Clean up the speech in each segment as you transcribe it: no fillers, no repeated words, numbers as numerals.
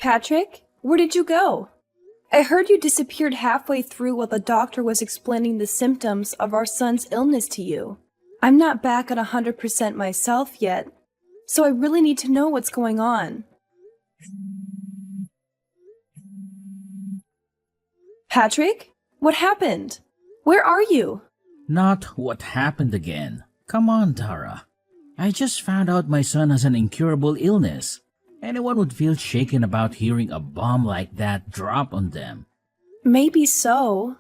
Patrick, where did you go? I heard you disappeared halfway through while the doctor was explaining the symptoms of our son's illness to you. I'm not back at 100% myself yet, so I really need to know what's going on. Patrick, what happened? Where are you? Not what happened again. Come on, Tara. I just found out my son has an incurable illness. Anyone would feel shaken about hearing a bomb like that drop on them. Maybe so,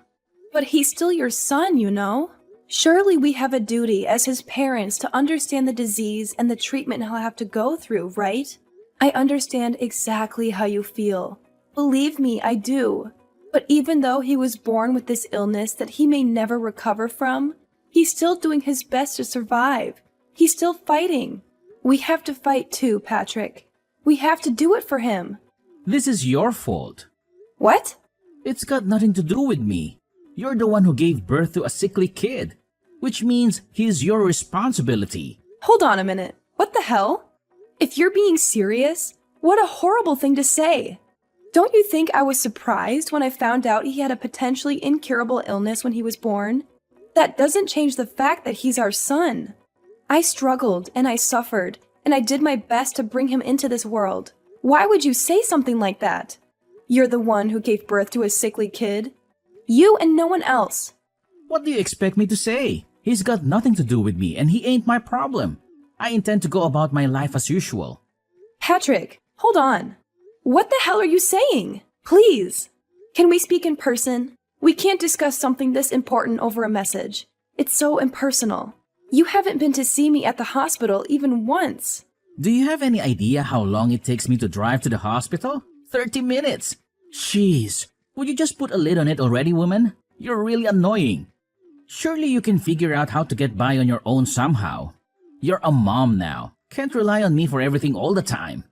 but he's still your son, you know. Surely we have a duty as his parents to understand the disease and the treatment he'll have to go through, right? I understand exactly how you feel. Believe me, I do. But even though he was born with this illness that he may never recover from, he's still doing his best to survive. He's still fighting. We have to fight too, Patrick. We have to do it for him. This is your fault. What? It's got nothing to do with me. You're the one who gave birth to a sickly kid, which means he's your responsibility. Hold on a minute. What the hell? If you're being serious, what a horrible thing to say. Don't you think I was surprised when I found out he had a potentially incurable illness when he was born? That doesn't change the fact that he's our son. I struggled and I suffered, and I did my best to bring him into this world. Why would you say something like that? You're the one who gave birth to a sickly kid. You and no one else. What do you expect me to say? He's got nothing to do with me, and he ain't my problem. I intend to go about my life as usual. Patrick, hold on. What the hell are you saying? Please. Can we speak in person? We can't discuss something this important over a message. It's so impersonal. You haven't been to see me at the hospital even once. Do you have any idea how long it takes me to drive to the hospital? 30 minutes. Jeez. Would you just put a lid on it already, woman? You're really annoying. Surely you can figure out how to get by on your own somehow. You're a mom now. Can't rely on me for everything all the time.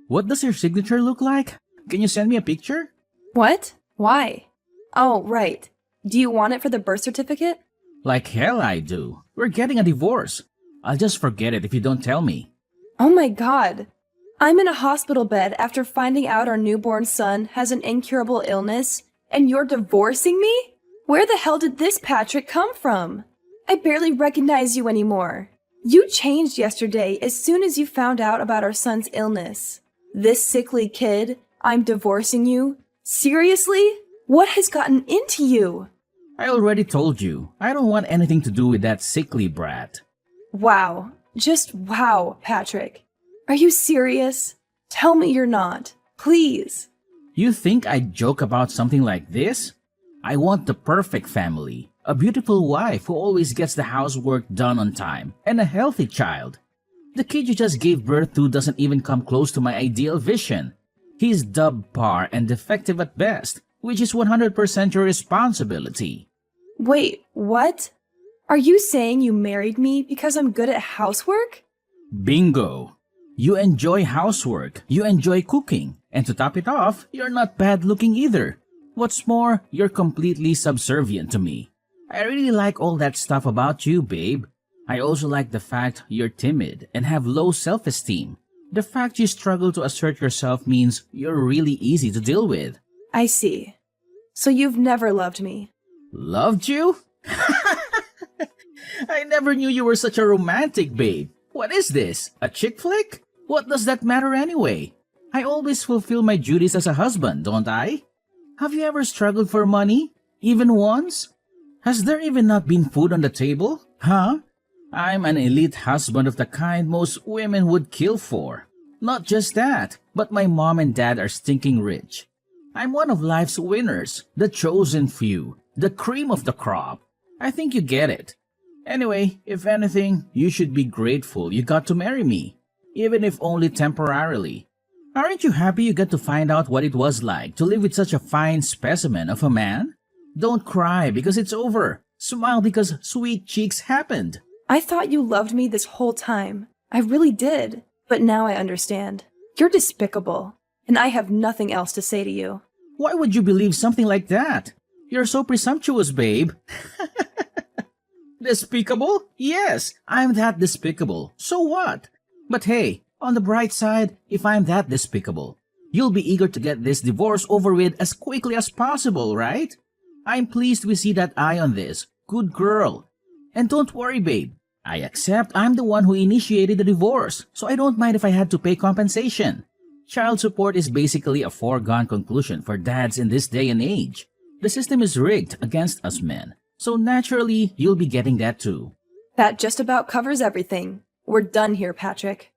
What does your signature look like? Can you send me a picture? What? Why? Oh, right. Do you want it for the birth certificate? Like hell I do. We're getting a divorce. I'll just forget it if you don't tell me. Oh my God. I'm in a hospital bed after finding out our newborn son has an incurable illness, and you're divorcing me? Where the hell did this Patrick come from? I barely recognize you anymore. You changed yesterday as soon as you found out about our son's illness. This sickly kid, I'm divorcing you? Seriously? What has gotten into you? I already told you. I don't want anything to do with that sickly brat. Wow. Just wow, Patrick. Are you serious? Tell me you're not. Please. You think I'd joke about something like this? I want the perfect family. A beautiful wife who always gets the housework done on time, and a healthy child. The kid you just gave birth to doesn't even come close to my ideal vision. He's subpar and defective at best, which is 100% your responsibility. Wait, what? Are you saying you married me because I'm good at housework? Bingo! You enjoy housework, you enjoy cooking, and to top it off, you're not bad looking either. What's more, you're completely subservient to me. I really like all that stuff about you, babe. I also like the fact you're timid and have low self-esteem. The fact you struggle to assert yourself means you're really easy to deal with. I see. So you've never loved me. Loved you? I never knew you were such a romantic, babe. What is this? A chick flick? What does that matter anyway? I always fulfill my duties as a husband, don't I? Have you ever struggled for money? Even once? Has there even not been food on the table? Huh? I'm an elite husband of the kind most women would kill for. Not just that, but my mom and dad are stinking rich. I'm one of life's winners, the chosen few, the cream of the crop. I think you get it. Anyway, if anything, you should be grateful you got to marry me, even if only temporarily. Aren't you happy you got to find out what it was like to live with such a fine specimen of a man? Don't cry because it's over. Smile because sweet cheeks happened. I thought you loved me this whole time. I really did. But now I understand. You're despicable, and I have nothing else to say to you. Why would you believe something like that? You're so presumptuous, babe. Despicable? Yes, I'm that despicable. So what? But hey, on the bright side, if I'm that despicable, you'll be eager to get this divorce over with as quickly as possible, right? I'm pleased we see that eye on this. Good girl. And don't worry, babe. I accept I'm the one who initiated the divorce, so I don't mind if I had to pay compensation. Child support is basically a foregone conclusion for dads in this day and age. The system is rigged against us men, so naturally you'll be getting that too. That just about covers everything. We're done here, Patrick.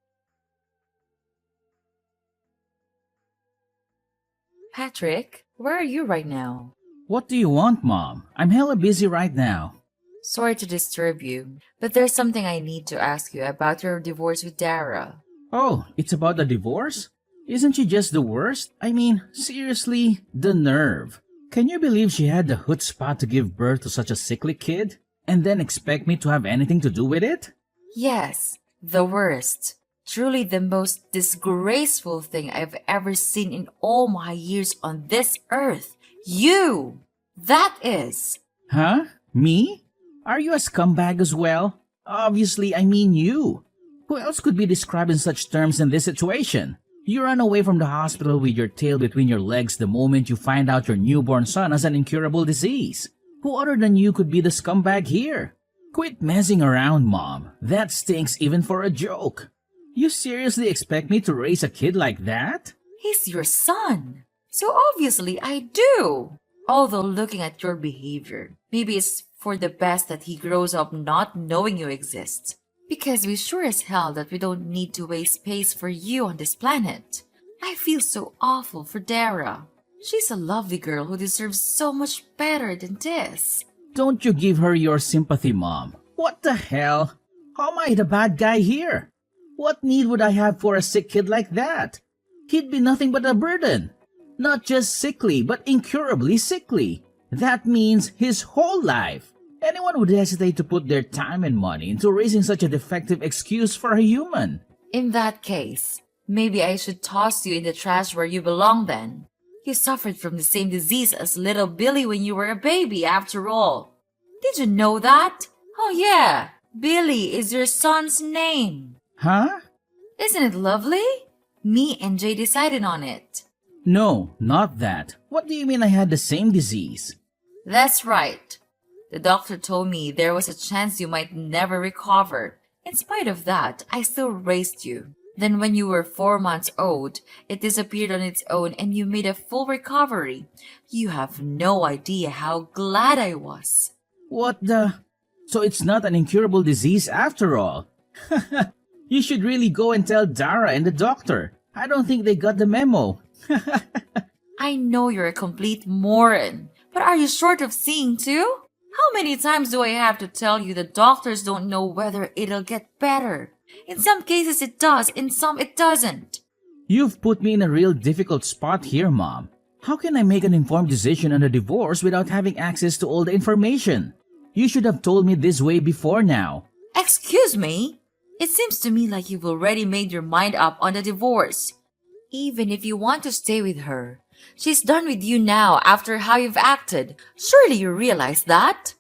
Patrick, where are you right now? What do you want, Mom? I'm hella busy right now. Sorry to disturb you, but there's something I need to ask you about your divorce with Dara. Oh, it's about the divorce? Isn't she just the worst? I mean, seriously, the nerve. Can you believe she had the chutzpah to give birth to such a sickly kid? And then expect me to have anything to do with it? Yes, the worst. Truly the most disgraceful thing I've ever seen in all my years on this earth. You! That is! Huh? Me? Are you a scumbag as well? Obviously, I mean you. Who else could be described in such terms in this situation? You run away from the hospital with your tail between your legs the moment you find out your newborn son has an incurable disease. Who other than you could be the scumbag here? Quit messing around, Mom. That stinks even for a joke. You seriously expect me to raise a kid like that? He's your son. So obviously I do. Although looking at your behavior, maybe it's for the best that he grows up not knowing you exist. Because we sure as hell that we don't need to waste space for you on this planet. I feel so awful for Dara. She's a lovely girl who deserves so much better than this. Don't you give her your sympathy, Mom. What the hell? How am I the bad guy here? What need would I have for a sick kid like that? He'd be nothing but a burden. Not just sickly, but incurably sickly. That means his whole life. Anyone would hesitate to put their time and money into raising such a defective excuse for a human. In that case, maybe I should toss you in the trash where you belong then. You suffered from the same disease as little Billy when you were a baby, after all. Did you know that? Oh yeah, Billy is your son's name. Huh? Isn't it lovely? Me and Jay decided on it. No, not that. What do you mean I had the same disease? That's right. The doctor told me there was a chance you might never recover. In spite of that, I still raised you. Then when you were 4 months old, it disappeared on its own and you made a full recovery. You have no idea how glad I was. What the? So it's not an incurable disease after all. You should really go and tell Dara and the doctor. I don't think they got the memo. I know you're a complete moron, but are you short of seeing too? How many times do I have to tell you the doctors don't know whether it'll get better? In some cases it does, in some it doesn't. You've put me in a real difficult spot here, Mom. How can I make an informed decision on a divorce without having access to all the information? You should have told me this way before now. Excuse me? It seems to me like you've already made your mind up on the divorce. Even if you want to stay with her, she's done with you now after how you've acted. Surely you realize that?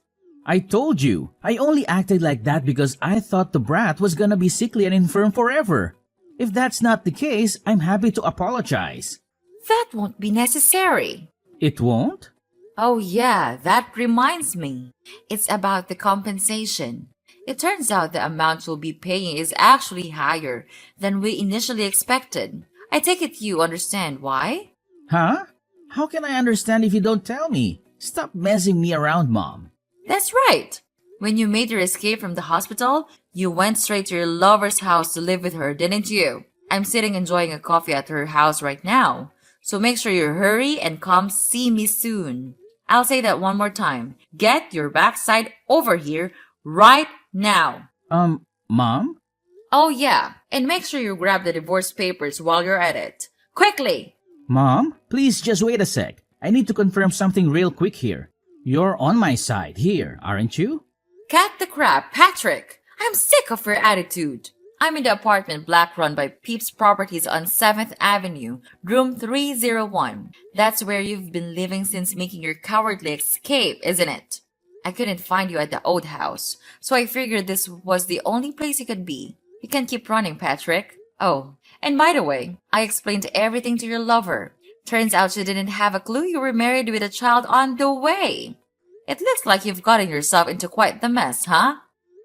I told you, I only acted like that because I thought the brat was gonna be sickly and infirm forever. If that's not the case, I'm happy to apologize. That won't be necessary. It won't? Oh yeah, that reminds me. It's about the compensation. It turns out the amount you'll be paying is actually higher than we initially expected. I take it you understand why? Huh? How can I understand if you don't tell me? Stop messing me around, Mom. That's right. When you made your escape from the hospital, you went straight to your lover's house to live with her, didn't you? I'm sitting enjoying a coffee at her house right now. So make sure you hurry and come see me soon. I'll say that one more time. Get your backside over here right now. Mom? Oh yeah, and make sure you grab the divorce papers while you're at it. Quickly! Mom, please just wait a sec. I need to confirm something real quick here. You're on my side here, aren't you? Cut the crap, Patrick! I'm sick of your attitude. I'm in the apartment block run by Peeps Properties on 7th Avenue, room 301. That's where you've been living since making your cowardly escape, isn't it? I couldn't find you at the old house, so I figured this was the only place you could be. You can keep running, Patrick. Oh, and by the way, I explained everything to your lover. Turns out she didn't have a clue you were married with a child on the way. It looks like you've gotten yourself into quite the mess, huh?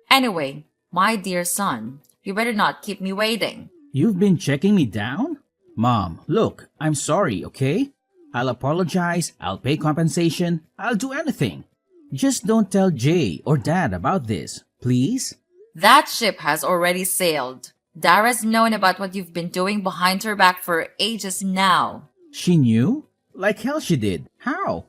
Anyway, my dear son, you better not keep me waiting. You've been checking me down? Mom, look, I'm sorry, okay? I'll apologize, I'll pay compensation, I'll do anything. Just don't tell Jay or Dad about this, please? That ship has already sailed. Dara's known about what you've been doing behind her back for ages now. She knew? Like hell she did. How?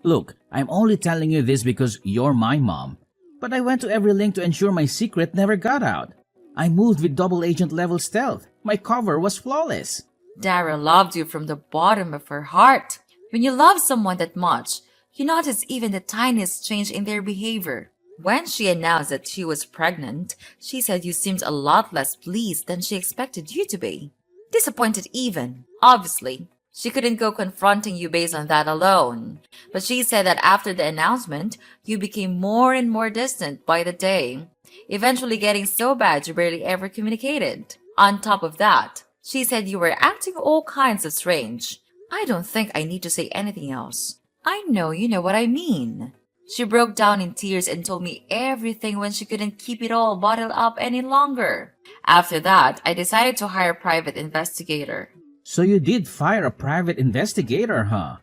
Look, I'm only telling you this because you're my mom. But I went to every link to ensure my secret never got out. I moved with double agent level stealth. My cover was flawless. Dara loved you from the bottom of her heart. When you love someone that much, you notice even the tiniest change in their behavior. When she announced that she was pregnant, she said you seemed a lot less pleased than she expected you to be. Disappointed even, obviously. She couldn't go confronting you based on that alone. But she said that after the announcement, you became more and more distant by the day, eventually getting so bad you barely ever communicated. On top of that, she said you were acting all kinds of strange. I don't think I need to say anything else. I know you know what I mean. She broke down in tears and told me everything when she couldn't keep it all bottled up any longer. After that, I decided to hire a private investigator. So you did fire a private investigator, huh?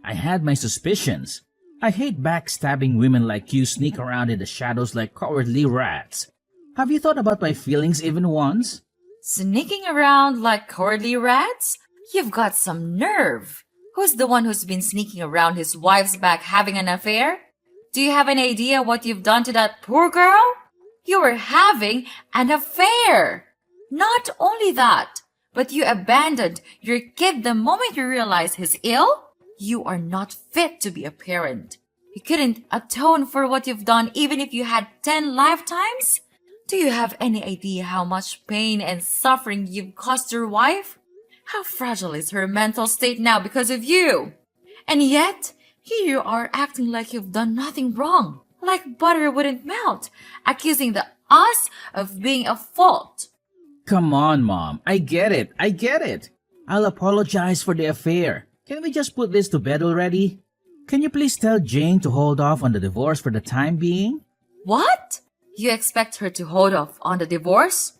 I had my suspicions. I hate backstabbing women like you sneak around in the shadows like cowardly rats. Have you thought about my feelings even once? Sneaking around like cowardly rats? You've got some nerve. Who's the one who's been sneaking around his wife's back having an affair? Do you have an idea what you've done to that poor girl? You were having an affair. Not only that, but you abandoned your kid the moment you realized he's ill? You are not fit to be a parent. You couldn't atone for what you've done even if you had 10 lifetimes? Do you have any idea how much pain and suffering you've caused your wife? How fragile is her mental state now because of you? And yet, here you are acting like you've done nothing wrong, like butter wouldn't melt, accusing us of being at fault. Come on, Mom. I get it. I'll apologize for the affair. Can we just put this to bed already? Can you please tell Jane to hold off on the divorce for the time being? What? You expect her to hold off on the divorce?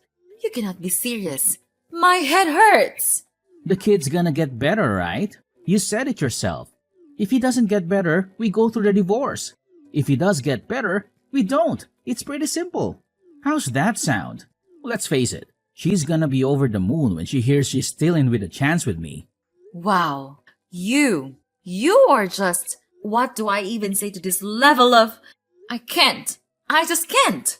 You cannot be serious. My head hurts. The kid's gonna get better, right? You said it yourself. If he doesn't get better, we go through the divorce. If he does get better, we don't. It's pretty simple. How's that sound? Let's face it, she's gonna be over the moon when she hears she's still in with a chance with me. Wow. You are just, what do I even say to this level of, I just can't.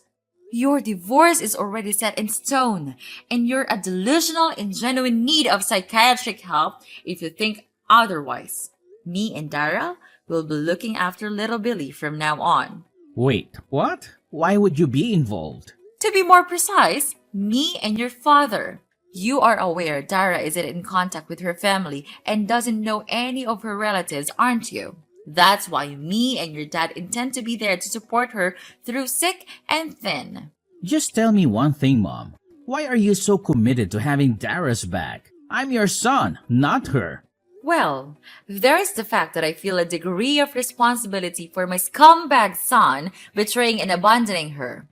Your divorce is already set in stone, and you're a delusional in genuine need of psychiatric help if you think otherwise. Me and Dara will be looking after little Billy from now on. Wait, what? Why would you be involved? To be more precise, me and your father. You are aware Dara isn't in contact with her family and doesn't know any of her relatives, aren't you? That's why me and your dad intend to be there to support her through thick and thin. Just tell me one thing, Mom. Why are you so committed to having Dara's back? I'm your son, not her. Well, there is the fact that I feel a degree of responsibility for my scumbag son betraying and abandoning her.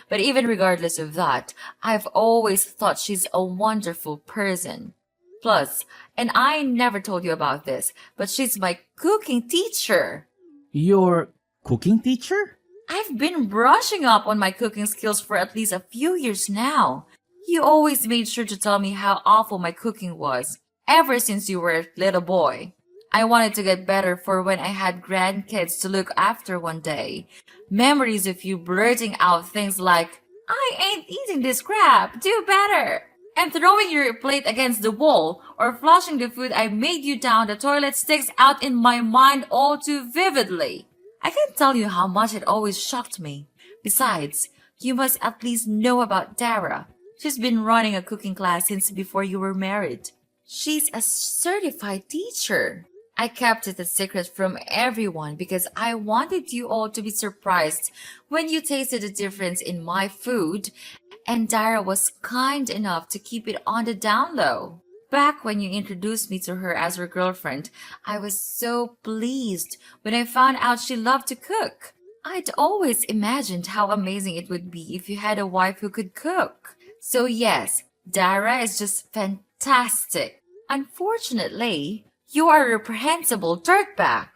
But even regardless of that, I've always thought she's a wonderful person. Plus, and I never told you about this, but she's my cooking teacher. Your cooking teacher? I've been brushing up on my cooking skills for at least a few years now. You always made sure to tell me how awful my cooking was, ever since you were a little boy. I wanted to get better for when I had grandkids to look after one day. Memories of you blurting out things like, I ain't eating this crap, do better, and throwing your plate against the wall or flushing the food I made you down the toilet sticks out in my mind all too vividly. I can't tell you how much it always shocked me. Besides, you must at least know about Dara. She's been running a cooking class since before you were married. She's a certified teacher. I kept it a secret from everyone because I wanted you all to be surprised when you tasted the difference in my food And Dara was kind enough to keep it on the down low. Back when you introduced me to her as her girlfriend, I was so pleased when I found out she loved to cook. I'd always imagined how amazing it would be if you had a wife who could cook. So yes, Dara is just fantastic. Unfortunately, you are a reprehensible dirtbag,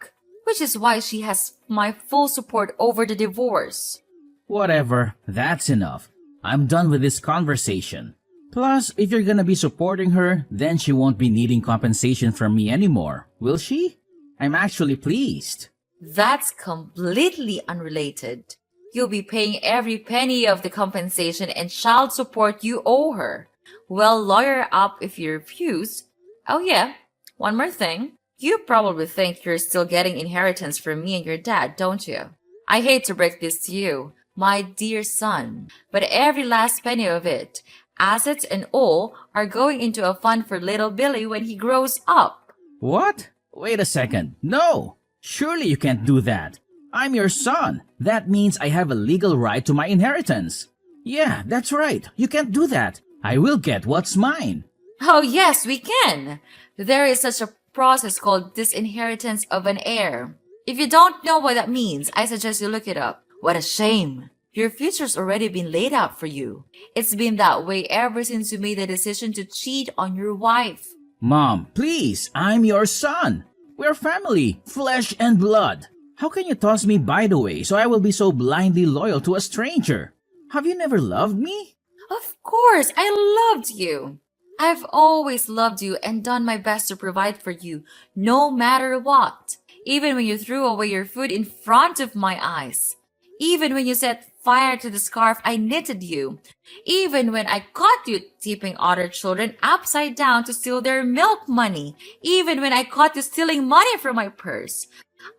which is why she has my full support over the divorce. Whatever, that's enough. I'm done with this conversation. Plus, if you're gonna be supporting her, then she won't be needing compensation from me anymore, will she? I'm actually pleased. That's completely unrelated. You'll be paying every penny of the compensation and child support you owe her. Well, lawyer up if you refuse. Oh yeah, one more thing. You probably think you're still getting inheritance from me and your dad, don't you? I hate to break this to you, my dear son, but every last penny of it, assets and all, are going into a fund for little Billy when he grows up. What? Wait a second. No! Surely you can't do that. I'm your son. That means I have a legal right to my inheritance. Yeah, that's right. You can't do that. I will get what's mine. Oh yes, we can. There is such a process called disinheritance of an heir. If you don't know what that means, I suggest you look it up. What a shame. Your future's already been laid out for you. It's been that way ever since you made the decision to cheat on your wife. Mom, please, I'm your son. We're family, flesh and blood. How can you toss me by the way so I will be so blindly loyal to a stranger? Have you never loved me? Of course, I loved you. I've always loved you and done my best to provide for you, no matter what. Even when you threw away your food in front of my eyes. Even when you set fire to the scarf I knitted you. Even when I caught you tipping other children upside down to steal their milk money. Even when I caught you stealing money from my purse.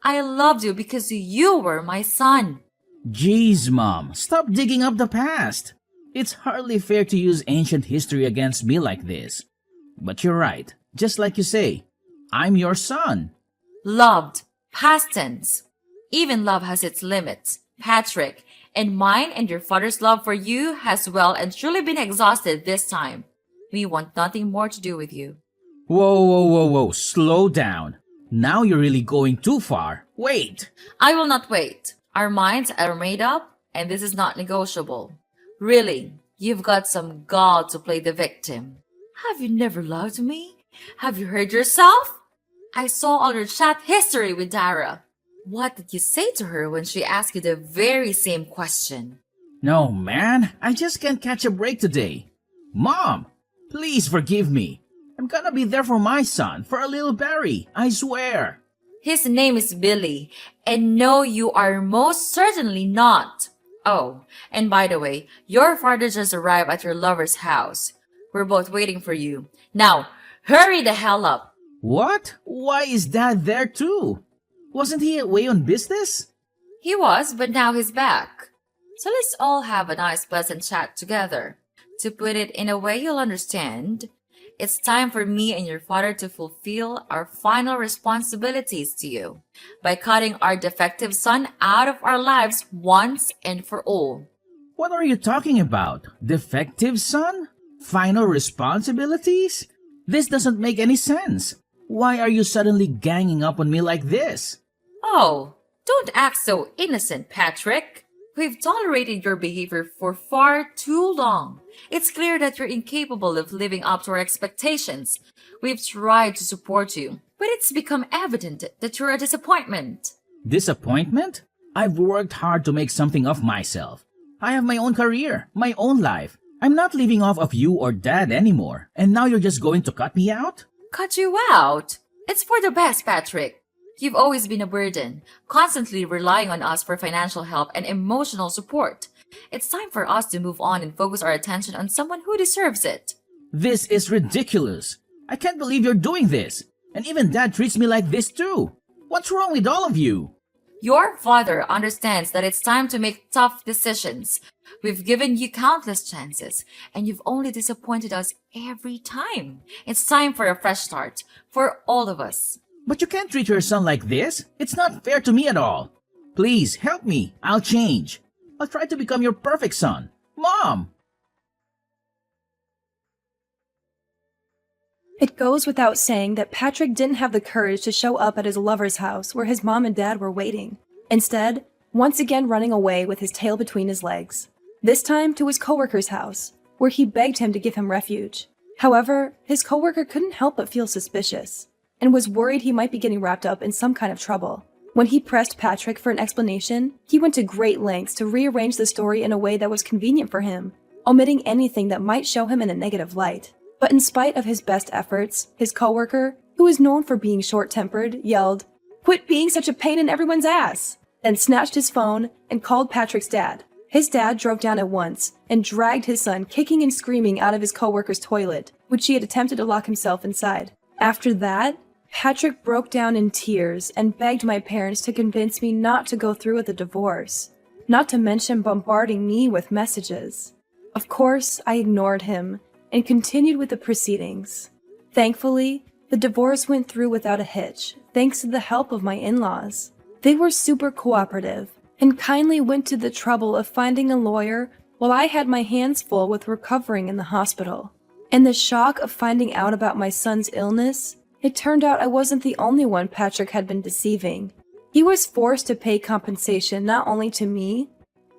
I loved you because you were my son. Jeez, Mom, stop digging up the past. It's hardly fair to use ancient history against me like this. But you're right. Just like you say, I'm your son. Loved. Past tense. Even love has its limits, Patrick. And mine and your father's love for you has well and truly been exhausted this time. We want nothing more to do with you. Whoa, slow down. Now you're really going too far. Wait. I will not wait. Our minds are made up, and this is not negotiable. Really, you've got some gall to play the victim. Have you never loved me? Have you heard yourself? I saw all your chat history with Dara. What did you say to her when she asked you the very same question? No, man, I just can't catch a break today. Mom, please forgive me. I'm gonna be there for my son, for a little Barry, I swear. His name is Billy, and no, you are most certainly not. Oh, and by the way, your father just arrived at your lover's house. We're both waiting for you. Now, hurry the hell up. What? Why is Dad there too? Wasn't he away on business? He was, but now he's back. So let's all have a nice pleasant chat together. To put it in a way you'll understand, it's time for me and your father to fulfill our final responsibilities to you by cutting our defective son out of our lives once and for all. What are you talking about? Defective son? Final responsibilities? This doesn't make any sense. Why are you suddenly ganging up on me like this? Oh, don't act so innocent, Patrick. We've tolerated your behavior for far too long. It's clear that you're incapable of living up to our expectations. We've tried to support you, but it's become evident that you're a disappointment. Disappointment? I've worked hard to make something of myself. I have my own career, my own life. I'm not living off of you or Dad anymore, and now you're just going to cut me out? Cut you out? It's for the best, Patrick. You've always been a burden, constantly relying on us for financial help and emotional support. It's time for us to move on and focus our attention on someone who deserves it. This is ridiculous. I can't believe you're doing this. And even Dad treats me like this too. What's wrong with all of you? Your father understands that it's time to make tough decisions. We've given you countless chances, and you've only disappointed us every time. It's time for a fresh start, for all of us. But you can't treat your son like this. It's not fair to me at all. Please, help me. I'll change. I'll try to become your perfect son. Mom! It goes without saying that Patrick didn't have the courage to show up at his lover's house where his mom and dad were waiting. Instead, once again running away with his tail between his legs. This time to his coworker's house, where he begged him to give him refuge. However, his coworker couldn't help but feel suspicious, and was worried he might be getting wrapped up in some kind of trouble. When he pressed Patrick for an explanation, he went to great lengths to rearrange the story in a way that was convenient for him, omitting anything that might show him in a negative light. But in spite of his best efforts, his coworker, who is known for being short-tempered, yelled, "Quit being such a pain in everyone's ass!" then snatched his phone and called Patrick's dad. His dad drove down at once and dragged his son kicking and screaming out of his coworker's toilet, which he had attempted to lock himself inside. After that, Patrick broke down in tears and begged my parents to convince me not to go through with the divorce, not to mention bombarding me with messages. Of course, I ignored him and continued with the proceedings. Thankfully, the divorce went through without a hitch, thanks to the help of my in-laws. They were super cooperative and kindly went to the trouble of finding a lawyer while I had my hands full with recovering in the hospital. In the shock of finding out about my son's illness, it turned out I wasn't the only one Patrick had been deceiving. He was forced to pay compensation not only to me,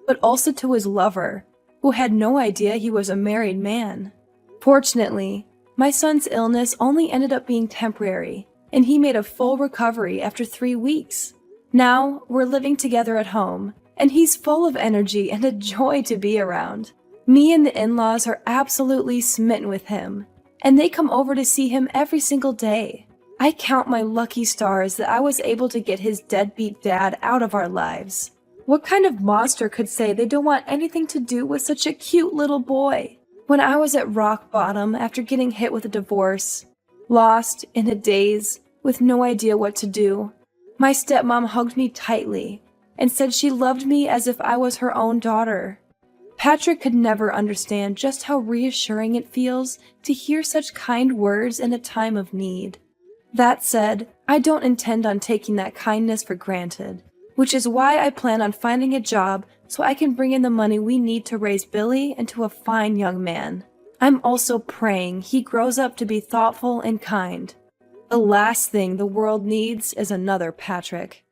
but also to his lover, who had no idea he was a married man. Fortunately, my son's illness only ended up being temporary, and he made a full recovery after 3 weeks. Now, we're living together at home, and he's full of energy and a joy to be around. Me and the in-laws are absolutely smitten with him, and they come over to see him every single day. I count my lucky stars that I was able to get his deadbeat dad out of our lives. What kind of monster could say they don't want anything to do with such a cute little boy? When I was at rock bottom after getting hit with a divorce, lost, in a daze, with no idea what to do, my stepmom hugged me tightly and said she loved me as if I was her own daughter. Patrick could never understand just how reassuring it feels to hear such kind words in a time of need. That said, I don't intend on taking that kindness for granted, which is why I plan on finding a job so I can bring in the money we need to raise Billy into a fine young man. I'm also praying he grows up to be thoughtful and kind. The last thing the world needs is another Patrick.